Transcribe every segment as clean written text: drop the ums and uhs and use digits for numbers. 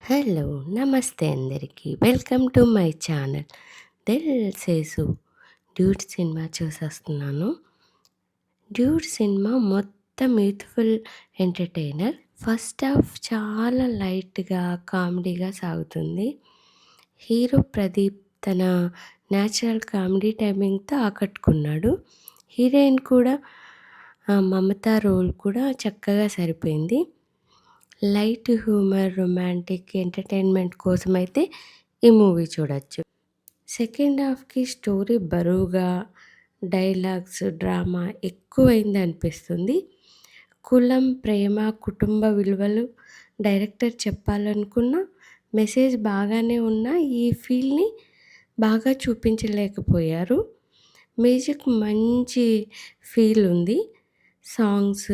Hello! నమస్తే అందరికీ. Welcome to my channel. 'Dil Sesu' 'dude' సినిమా చూసొస్తున్నాను. 'డ్యూడ్' సినిమా మొత్తం యూత్‌ఫుల్ ఎంటర్‌టైనర్. ఫస్ట్ హాఫ్ చాలా లైట్‌గా, కామెడీగా సాగుతుంది. హీరో ప్రదీప్ తన న్యాచురల్ కామెడీ టైమింగ్‌తో ఆకట్టుకున్నాడు. హీరోయిన్ కూడా మమత రోల్ కూడా చక్కగా సరిపోయింది. లైట్ హ్యూమర్, రొమాంటిక్ ఎంటర్‌టైన్‌మెంట్ కోసమైతే ఈ మూవీ చూడొచ్చు. సెకండ్ హాఫ్‌కి స్టోరీ బరువుగా, డైలాగ్స్, డ్రామా ఎక్కువైందనిపిస్తుంది. కులం, ప్రేమ, కుటుంబ విలువలు డైరెక్టర్ చెప్పాలనుకున్న మెసేజ్ బాగానే ఉన్నా ఈ ఫీల్‌ని బాగా చూపించలేకపోయారు. మ్యూజిక్ మంచి ఫీల్ ఉంది. సాంగ్స్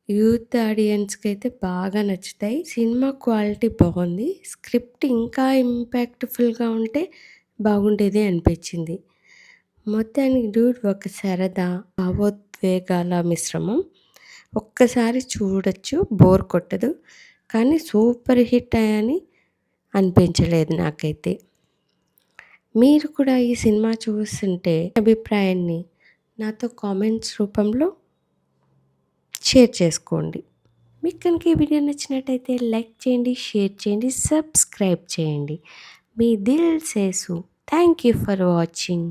యూత్ ఆడియన్స్‌కైతే బాగా నచ్చుతాయి. సినిమా క్వాలిటీ బాగుంది. స్క్రిప్ట్ ఇంకా ఇంపాక్ట్‌ఫుల్‌గా ఉంటే బాగుండేది అనిపించింది. మొత్తానికి 'డ్యూడ్' ఒక సరదా, భావోద్వేగాల మిశ్రమం. ఒక్కసారి చూడొచ్చు, బోర్ కొట్టదు. కానీ సూపర్ హిట్ అని అనిపించలేదు నాకైతే. మీరు కూడా ఈ సినిమా చూస్తుంటే అభిప్రాయాన్ని నాతో కామెంట్స్ రూపంలో షేర్ చేసుకోండి. మీకు కనుక ఈ వీడియో నచ్చినట్టయితే లైక్ చేయండి, షేర్ చేయండి, సబ్స్క్రైబ్ చేయండి. మీ Dil Sesu. Thank you for watching.